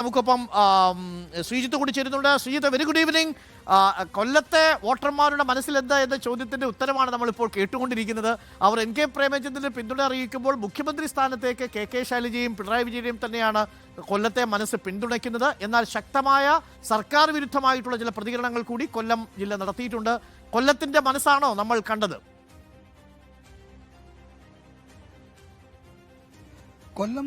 നമുക്കൊപ്പം ശ്രീജിത്ത് കൂടി ചേരുന്നുണ്ട്. Sreejith, very good evening. കൊല്ലത്തെ വോട്ടർമാരുടെ മനസ്സിൽ എന്താ എന്ന ചോദ്യത്തിന്റെ ഉത്തരമാണ് നമ്മളിപ്പോൾ കേട്ടുകൊണ്ടിരിക്കുന്നത്. അവർ എൻ കെ പ്രേമചന്ദ്രന് പിന്തുണ അറിയിക്കുമ്പോൾ മുഖ്യമന്ത്രി സ്ഥാനത്തേക്ക് കെ ശൈലജയും പിണറായി വിജയനെയും തന്നെയാണ് കൊല്ലത്തെ മനസ്സ് പിന്തുണയ്ക്കുന്നത്. എന്നാൽ ശക്തമായ സർക്കാർ വിരുദ്ധമായിട്ടുള്ള ചില പ്രതികരണങ്ങൾ കൂടി കൊല്ലം ജില്ല നടത്തിയിട്ടുണ്ട്. കൊല്ലത്തിന്റെ മനസ്സാണോ നമ്മൾ കണ്ടത്? കൊല്ലം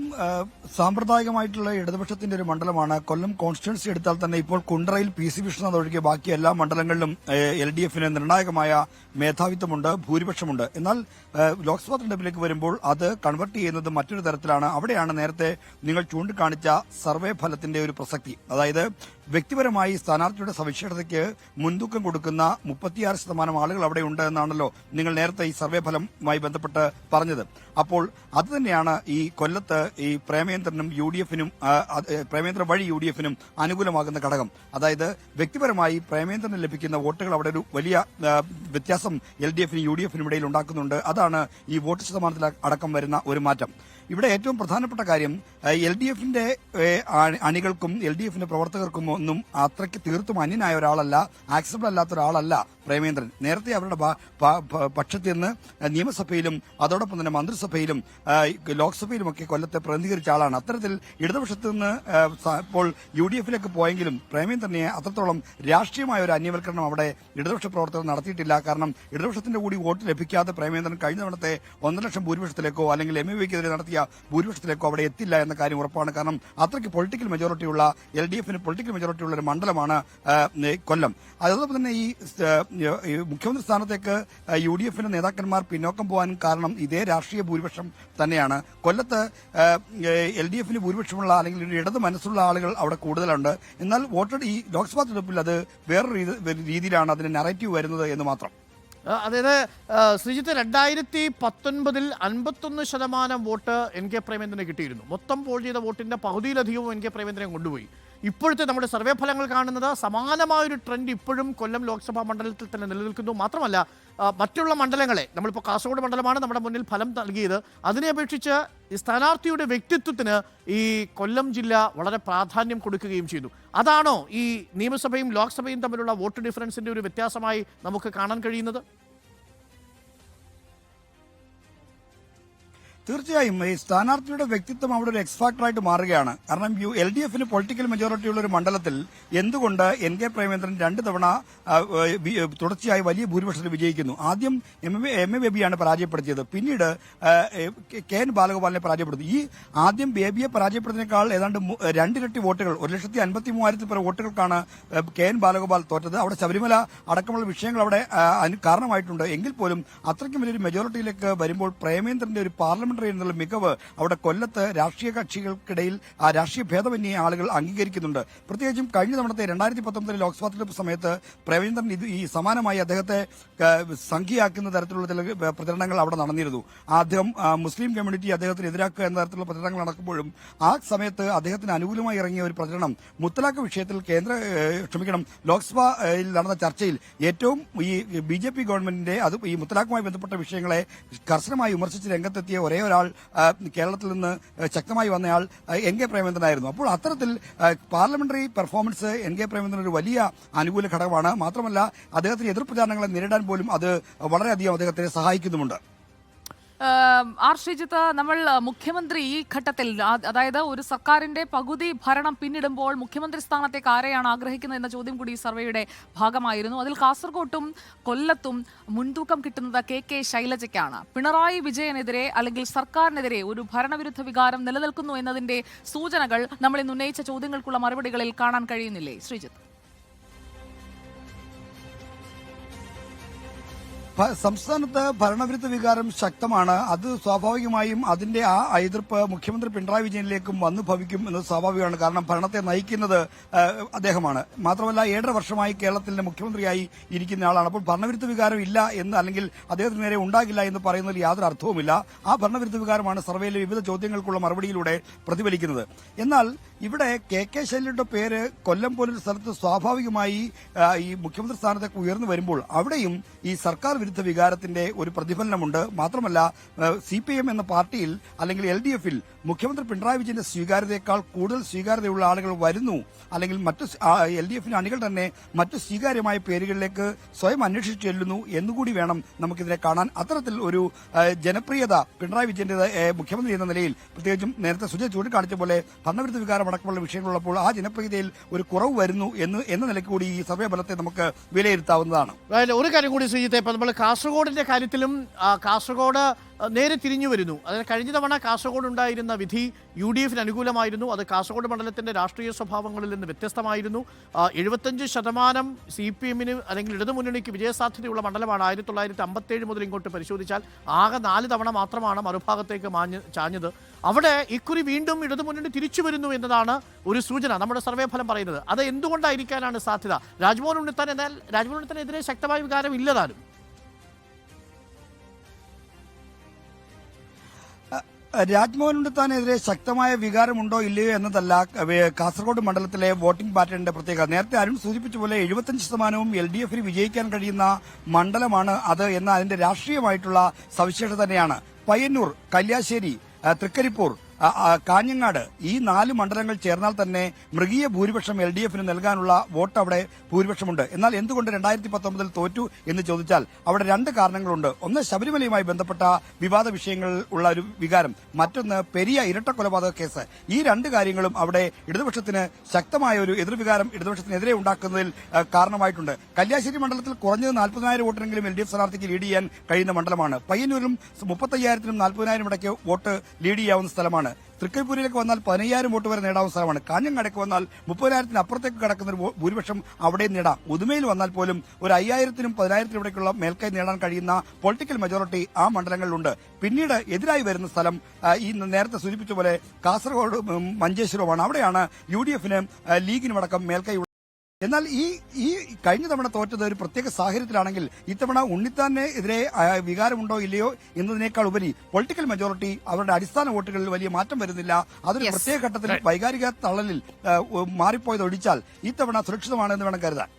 സാമ്പ്രദായികമായിട്ടുള്ള ഇടതുപക്ഷത്തിന്റെ ഒരു മണ്ഡലമാണ്. കൊല്ലം കോൺസ്റ്റിറ്റ്യുവൻസി എടുത്താൽ തന്നെ ഇപ്പോൾ കുണ്ടറയിൽ PC വിശ്വനാഥ് ഒഴികെ ബാക്കി എല്ലാ മണ്ഡലങ്ങളിലും LDFന് നിർണായകമായ മേധാവിത്വമുണ്ട്, ഭൂരിപക്ഷമുണ്ട്. എന്നാൽ ലോക്സഭാ തെരഞ്ഞെടുപ്പിലേക്ക് വരുമ്പോൾ അത് കൺവെർട്ട് ചെയ്യുന്നത് മറ്റൊരു തരത്തിലാണ്. അവിടെയാണ് നേരത്തെ നിങ്ങൾ ചൂണ്ടിക്കാണിച്ച സർവേ ഫലത്തിന്റെ ഒരു പ്രസക്തി. അതായത് വ്യക്തിപരമായി സ്ഥാനാർത്ഥിയുടെ സവിശേഷതയ്ക്ക് മുൻതൂക്കം കൊടുക്കുന്ന 36% ആളുകൾ അവിടെ ഉണ്ട് എന്നാണല്ലോ നിങ്ങൾ നേരത്തെ ഈ സർവേ ഫലവുമായി ബന്ധപ്പെട്ട് പറഞ്ഞത്. അപ്പോൾ അത് തന്നെയാണ് ഈ കൊല്ലത്ത് ഈ പ്രേമേന്ദ്രനും UDFനും പ്രേമേന്ദ്രൻ വഴി UDFനും അനുകൂലമാകുന്ന ഘടകം. അതായത് വ്യക്തിപരമായി പ്രേമേന്ദ്രന് ലഭിക്കുന്ന വോട്ടുകൾ അവിടെ ഒരു വലിയ വ്യത്യാസം LDFനും UDFനും ഇടയിൽ ഉണ്ടാക്കുന്നുണ്ട്. അതാണ് ഈ വോട്ട് ശതമാനത്തിൽ അടക്കം വരുന്ന ഒരു മാറ്റം. ഇവിടെ ഏറ്റവും പ്രധാനപ്പെട്ട കാര്യം LDFന്റെ അണികൾക്കും LDFന്റെ പ്രവർത്തകർക്കും ഒന്നും അത്രയ്ക്ക് തീർത്തും അന്യനായ ഒരാളല്ല, ആക്സെപ്റ്റബിൾ അല്ലാത്ത ഒരാളല്ല പ്രേമേന്ദ്രൻ. നേരത്തെ അവരുടെ പക്ഷത്തിൽ നിന്ന് നിയമസഭയിലും അതോടൊപ്പം തന്നെ മന്ത്രിസഭയിലും ലോക്സഭയിലുമൊക്കെ കൊല്ലത്തെ പ്രതിനിധീകരിച്ച ആളാണ്. അത്തരത്തിൽ ഇടതുപക്ഷത്ത് നിന്ന് ഇപ്പോൾ UDFിലേക്ക് പോയെങ്കിലും പ്രേമേന്ദ്രനെ അത്രത്തോളം രാഷ്ട്രീയമായ ഒരു അന്യവൽക്കരണം അവിടെ ഇടതുപക്ഷ പ്രവർത്തകർ നടത്തിയിട്ടില്ല. കാരണം ഇടതുപക്ഷത്തിന്റെ കൂടി വോട്ട് ലഭിക്കാതെ പ്രേമേന്ദ്രൻ കഴിഞ്ഞ തവണത്തെ 1.5 ലക്ഷം ഭൂരിപക്ഷത്തിലേക്കോ അല്ലെങ്കിൽ MAVക്കെതിരെ നടത്തിയ ഭൂരിപക്ഷത്തിലേക്കോ അവിടെ എത്തില്ല എന്ന കാര്യം ഉറപ്പാണ്. കാരണം അത്രയ്ക്ക് പൊളിറ്റിക്കൽ മെജോറിറ്റിയുള്ള LDFന് പൊളിറ്റിക്കൽ മെജോറിറ്റിയുള്ള ഒരു മണ്ഡലമാണ് കൊല്ലം. അതോടൊപ്പം തന്നെ ഈ മുഖ്യമന്ത്രി സ്ഥാനത്തേക്ക് UDFന്റെ നേതാക്കന്മാർ പിന്നോക്കം പോകാൻ കാരണം ഇതേ രാഷ്ട്രീയ ഭൂരിപക്ഷം തന്നെയാണ്. കൊല്ലത്ത് LDFന് ഭൂരിപക്ഷമുള്ള അല്ലെങ്കിൽ ഒരു ഇടത് മനസ്സുള്ള ആളുകൾ അവിടെ കൂടുതലുണ്ട്. എന്നാൽ വോട്ടെടുപ്പ് ഈ ലോക്സഭാ തെരഞ്ഞെടുപ്പിൽ അത് വേറൊരു രീതിയിലാണ് അതിന് നറേറ്റീവ് വരുന്നത് എന്ന് മാത്രം. അതായത് ശ്രീജിത്ത്, 2019 51% വോട്ട് എൻ കെ പ്രേമേന്ദ്രന് കിട്ടിയിരുന്നു. മൊത്തം പോൾ ചെയ്ത വോട്ടിന്റെ പകുതിയിലധികവും എൻ കെ പ്രേമേന്ദ്രൻ കൊണ്ടുപോയി. ഇപ്പോഴത്തെ നമ്മുടെ സർവേ ഫലങ്ങൾ കാണുന്നത് സമാനമായൊരു ട്രെൻഡ് ഇപ്പോഴും കൊല്ലം ലോക്സഭാ മണ്ഡലത്തിൽ തന്നെ നിലനിൽക്കുന്നു. മാത്രമല്ല മറ്റുള്ള മണ്ഡലങ്ങളെ, നമ്മളിപ്പോൾ കാസർഗോഡ് മണ്ഡലമാണ് നമ്മുടെ മുന്നിൽ ഫലം നൽകിയത്, അതിനെ അപേക്ഷിച്ച് ഈ സ്ഥാനാർത്ഥിയുടെ വ്യക്തിത്വത്തിന് ഈ കൊല്ലം ജില്ല വളരെ പ്രാധാന്യം കൊടുക്കുകയും ചെയ്തു. അതാണോ ഈ നിയമസഭയും ലോക്സഭയും തമ്മിലുള്ള വോട്ട് ഡിഫറൻസിന്റെ ഒരു വ്യത്യാസമായി നമുക്ക് കാണാൻ കഴിയുന്നത്? തീർച്ചയായും ഈ സ്ഥാനാർത്ഥിയുടെ വ്യക്തിത്വം അവിടെ ഒരു എക്സ്ഫാക്ടറായിട്ട് മാറുകയാണ്. കാരണം LDFന് പൊളിറ്റിക്കൽ മെജോറിറ്റിയുള്ള ഒരു മണ്ഡലത്തിൽ എന്തുകൊണ്ട് എൻ കെ പ്രേമേന്ദ്രൻ 2 തവണ തുടർച്ചയായി വലിയ ഭൂരിപക്ഷത്തിൽ വിജയിക്കുന്നു? ആദ്യം MA ബേബിയാണ് പരാജയപ്പെടുത്തിയത്, പിന്നീട് KN ബാലഗോപാലിനെ പരാജയപ്പെടുത്തി. ഈ ആദ്യം ബേബിയെ പരാജയപ്പെടുന്നതിനേക്കാൾ ഏതാണ്ട് 2 ഇരട്ടി വോട്ടുകൾ, 1,53,000 പേർ വോട്ടുകൾക്കാണ് KN ബാലഗോപാൽ തോറ്റത്. അവിടെ ശബരിമല അടക്കമുള്ള വിഷയങ്ങൾ അവിടെ കാരണമായിട്ടുണ്ട്. എങ്കിൽ പോലും അത്രയ്ക്കും വലിയൊരു മെജോറിറ്റിയിലേക്ക് വരുമ്പോൾ പ്രേമേന്ദ്രന്റെ ഒരു പാർലമെന്ററി എന്നുള്ള മികവ് അവിടെ കൊല്ലത്ത് രാഷ്ട്രീയ കക്ഷികൾക്കിടയിൽ ആ രാഷ്ട്രീയ ഭേദമന്യേ ആളുകൾ അംഗീകരിക്കുന്നുണ്ട്. പ്രത്യേകിച്ചും കഴിഞ്ഞ തവണത്തെ 2019 ലോക്സഭാ തെരഞ്ഞെടുപ്പ് സമയത്ത് പ്രേമേന്ദ്രൻ ഈ സമാനമായി അദ്ദേഹത്തെ സംഖ്യയാക്കുന്ന തരത്തിലുള്ള ചില പ്രചരണങ്ങൾ അവിടെ നടന്നിരുന്നു. അദ്ദേഹം മുസ്ലിം കമ്മ്യൂണിറ്റി അദ്ദേഹത്തിന് എതിരാക്കുക എന്ന തരത്തിലുള്ള പ്രചരണങ്ങൾ നടക്കുമ്പോഴും ആ സമയത്ത് അദ്ദേഹത്തിന് അനുകൂലമായി ഇറങ്ങിയ ഒരു പ്രചരണം മുത്തലാഖ് വിഷയത്തിൽ ലോക്സഭയിൽ നടന്ന ചർച്ചയിൽ ഏറ്റവും ഈ BJP ഗവൺമെന്റിന്റെ അത് ഈ മുത്തലാഖുമായി ബന്ധപ്പെട്ട വിഷയങ്ങളെ കർശനമായി വിമർശിച്ച് രംഗത്തെത്തിയ ഒരേ ഒരാൾ കേരളത്തിൽ നിന്ന് ശക്തമായി വന്നയാൾ എൻ കെ പ്രേമേന്ദ്രനായിരുന്നു. അപ്പോൾ അത്തരത്തിൽ parliamentary performance N K Premachandran ഒരു വലിയ അനുകൂല ഘടകമാണ്. മാത്രമല്ല അദ്ദേഹത്തിന് എതിർപ്രചാരണങ്ങളെ നേരിടാൻ പോലും അത് വളരെയധികം അദ്ദേഹത്തെ സഹായിക്കുന്നുമുണ്ട്. ശ്രീജിത്ത്, നമ്മൾ മുഖ്യമന്ത്രി ഈ ഘട്ടത്തിൽ, അതായത് ഒരു സർക്കാരിന്റെ പകുതി ഭരണം പിന്നിടുമ്പോൾ മുഖ്യമന്ത്രി സ്ഥാനത്തേക്ക് ആരെയാണ് ആഗ്രഹിക്കുന്നത് എന്ന ചോദ്യം കൂടി ഈ സർവേയുടെ ഭാഗമായിരുന്നു. അതിൽ കാസർഗോട്ടും കൊല്ലത്തും മുൻതൂക്കം കിട്ടുന്നത് കെ ശൈലജയ്ക്കാണ്. പിണറായി വിജയനെതിരെ അല്ലെങ്കിൽ സർക്കാരിനെതിരെ ഒരു ഭരണവിരുദ്ധ വികാരം നിലനിൽക്കുന്നു എന്നതിന്റെ സൂചനകൾ നമ്മൾ ഇന്ന് ഉന്നയിച്ച ചോദ്യങ്ങൾക്കുള്ള മറുപടികളിൽ കാണാൻ കഴിയുന്നില്ലേ ശ്രീജിത്ത്? സംസ്ഥാനത്ത് ഭരണവിരുദ്ധ വികാരം ശക്തമാണ്. അത് സ്വാഭാവികമായും അതിന്റെ ആ എതിർപ്പ് മുഖ്യമന്ത്രി പിണറായി വിജയനിലേക്കും വന്നു ഭവിക്കും എന്നത് സ്വാഭാവികമാണ്. കാരണം ഭരണത്തെ നയിക്കുന്നത് അദ്ദേഹമാണ്. മാത്രമല്ല 7.5 വർഷമായി കേരളത്തിന്റെ മുഖ്യമന്ത്രിയായി ഇരിക്കുന്ന ആളാണ്. അപ്പോൾ ഭരണവിരുദ്ധ വികാരം ഇല്ല എന്ന് അല്ലെങ്കിൽ അദ്ദേഹത്തിന് നേരെ ഉണ്ടാകില്ല എന്ന് പറയുന്നതിൽ യാതൊരു അർത്ഥവുമില്ല. ആ ഭരണവിരുദ്ധ വികാരമാണ് സർവേയിലെ വിവിധ ചോദ്യങ്ങൾക്കുള്ള മറുപടിയിലൂടെ പ്രതിഫലിക്കുന്നത്. എന്നാൽ ഇവിടെ കെ ശൈലജയുടെ പേര് കൊല്ലം പോലൊരു സ്ഥലത്ത് സ്വാഭാവികമായി ഈ മുഖ്യമന്ത്രി സ്ഥാനത്തേക്ക് ഉയർന്നു വരുമ്പോൾ അവിടെയും ഈ സർക്കാർ ഭരണവിരുദ്ധ വികാരത്തിന്റെ ഒരു പ്രതിഫലനമുണ്ട്. മാത്രമല്ല CPM എന്ന പാർട്ടിയിൽ അല്ലെങ്കിൽ LDFൽ മുഖ്യമന്ത്രി പിണറായി വിജയന്റെ സ്വീകാര്യതയേക്കാൾ കൂടുതൽ സ്വീകാര്യതയുള്ള ആളുകൾ വരുന്നു, അല്ലെങ്കിൽ മറ്റു LDFിന്റെ അണികൾ തന്നെ മറ്റു സ്വീകാര്യമായ പേരുകളിലേക്ക് സ്വയം അന്വേഷിച്ചു ചെല്ലുന്നു എന്നുകൂടി വേണം നമുക്കിതിനെ കാണാൻ. അത്തരത്തിൽ ഒരു ജനപ്രിയത പിണറായി വിജയന്റെ മുഖ്യമന്ത്രി എന്ന നിലയിൽ, പ്രത്യേകിച്ചും നേരത്തെ സുജയ് ചൂണ്ടിക്കാണിച്ച പോലെ ഭരണവിരുദ്ധ വികാരം അടക്കമുള്ള വിഷയങ്ങളുള്ളപ്പോൾ ആ ജനപ്രിയതയിൽ ഒരു കുറവ് വരുന്നു എന്ന നിലയ്ക്ക് കൂടി ഈ സർവേ ഫലത്തെ നമുക്ക് വിലയിരുത്താവുന്നതാണ്. ഒരു കാര്യം കൂടി ശ്രീജിത്തെ, ഇപ്പം നമ്മൾ കാസർഗോഡിന്റെ കാര്യത്തിലും കാസർഗോഡ് നേരെ തിരിഞ്ഞു വരുന്നു. അതായത് കഴിഞ്ഞ തവണ കാസർഗോഡ് ഉണ്ടായിരുന്ന വിധി UDFന് അനുകൂലമായിരുന്നു. അത് കാസർഗോഡ് മണ്ഡലത്തിന്റെ രാഷ്ട്രീയ സ്വഭാവങ്ങളിൽ നിന്ന് വ്യത്യസ്തമായിരുന്നു. 75% CPMന് അല്ലെങ്കിൽ ഇടതുമുന്നണിക്ക് വിജയസാധ്യതയുള്ള മണ്ഡലമാണ് 1957 മുതൽ ഇങ്ങോട്ട് പരിശോധിച്ചാൽ ആകെ 4 തവണ മാത്രമാണ് മറുഭാഗത്തേക്ക് ചാഞ്ഞത്. അവിടെ ഇക്കുറി വീണ്ടും ഇടതുമുന്നണി തിരിച്ചു വരുന്നു എന്നതാണ് ഒരു സൂചന നമ്മുടെ സർവേ ഫലം പറയുന്നത്. അത് എന്തുകൊണ്ടായിരിക്കാനാണ് സാധ്യത? രാജ്മോഹൻ ഉണ്ണിത്താനെതിരെ ശക്തമായ വികാരം ഇല്ലതാനും. രാജ്മോഹൻ ഉണ്ണിത്താനെതിരെ ശക്തമായ വികാരമുണ്ടോ ഇല്ലയോ എന്നതല്ല കാസർഗോഡ് മണ്ഡലത്തിലെ വോട്ടിംഗ് പാറ്റേണിന്റെ പ്രത്യേകത. നേരത്തെ അരുൺ സൂചിപ്പിച്ച പോലെ 75% LDFന് വിജയിക്കാൻ കഴിയുന്ന മണ്ഡലമാണ് അത് എന്ന അതിന്റെ രാഷ്ട്രീയമായിട്ടുള്ള സവിശേഷത തന്നെയാണ്. പയ്യന്നൂർ, കല്യാശ്ശേരി, തൃക്കരിപ്പൂർ, കാഞ്ഞങ്ങാട് ഈ 4 മണ്ഡലങ്ങൾ ചേർന്നാൽ തന്നെ മൃഗീയ ഭൂരിപക്ഷം LDFന് നൽകാനുള്ള വോട്ട് അവിടെ ഭൂരിപക്ഷമുണ്ട്. എന്നാൽ എന്തുകൊണ്ട് 2019 തോറ്റു എന്ന് ചോദിച്ചാൽ അവിടെ 2 കാരണങ്ങളുണ്ട്. ഒന്ന്, ശബരിമലയുമായി ബന്ധപ്പെട്ട വിവാദ വിഷയങ്ങളിൽ ഉള്ള ഒരു വികാരം. മറ്റൊന്ന്, പെരിയ ഇരട്ടക്കൊലപാതക കേസ്. ഈ 2 കാര്യങ്ങളും അവിടെ ഇടതുപക്ഷത്തിന് ശക്തമായ ഒരു എതിർവികാരം ഇടതുപക്ഷത്തിനെതിരെ ഉണ്ടാക്കുന്നതിൽ കാരണമായിട്ടുണ്ട്. കല്യാശ്ശേരി മണ്ഡലത്തിൽ കുറഞ്ഞത് 40,000 വോട്ടിനെങ്കിലും LDF സ്ഥാനാർത്ഥിക്ക് ലീഡ് ചെയ്യാൻ കഴിയുന്ന മണ്ഡലമാണ്. പയ്യന്നൂരിലും 35,000-നും 40,000 ഇടയ്ക്ക് വോട്ട് ലീഡ് ചെയ്യാവുന്ന സ്ഥലമാണ്. തൃക്കരിപ്പൂരിലേക്ക് വന്നാൽ 15,000 വോട്ട് വരെ നേടാവുന്ന സ്ഥലമാണ്. കാഞ്ഞങ്ങാടേക്ക് വന്നാൽ 30,000-ന് അപ്പുറത്തേക്ക് കടക്കുന്ന ഒരു ഭൂരിപക്ഷം അവിടെ നേടാം. ഉദുമയിൽ വന്നാൽ പോലും ഒരു 5,000-നും 10,000-നും ഇടയ്ക്കുള്ള മേൽക്കൈ നേടാൻ കഴിയുന്ന പൊളിറ്റിക്കൽ മെജോറിറ്റി ആ മണ്ഡലങ്ങളിലുണ്ട്. പിന്നീട് എതിരായി വരുന്ന സ്ഥലം ഈ നേരത്തെ സൂചിപ്പിച്ച പോലെ കാസർഗോഡ് മഞ്ചേശ്വരമാണ്. അവിടെയാണ് UDFന് ലീഗിനുമടക്കം മേൽക്കൈ. എന്നാൽ ഈ കഴിഞ്ഞ തവണ തോറ്റത് ഒരു പ്രത്യേക സാഹചര്യത്തിലാണെങ്കിൽ ഇത്തവണ ഉണ്ണിത്താനെതിരെ വികാരമുണ്ടോ ഇല്ലയോ എന്നതിനേക്കാൾ ഉപരി പൊളിറ്റിക്കൽ മെജോറിറ്റി അവരുടെ അടിസ്ഥാന വോട്ടുകളിൽ വലിയ മാറ്റം വരുന്നില്ല. അതൊരു പ്രത്യേക ഘട്ടത്തിൽ വൈകാരിക തള്ളലിൽ മാറിപ്പോയത് ഒഴിച്ചാൽ ഇത്തവണ സുരക്ഷിതമാണെന്ന് വേണം കരുതാൻ.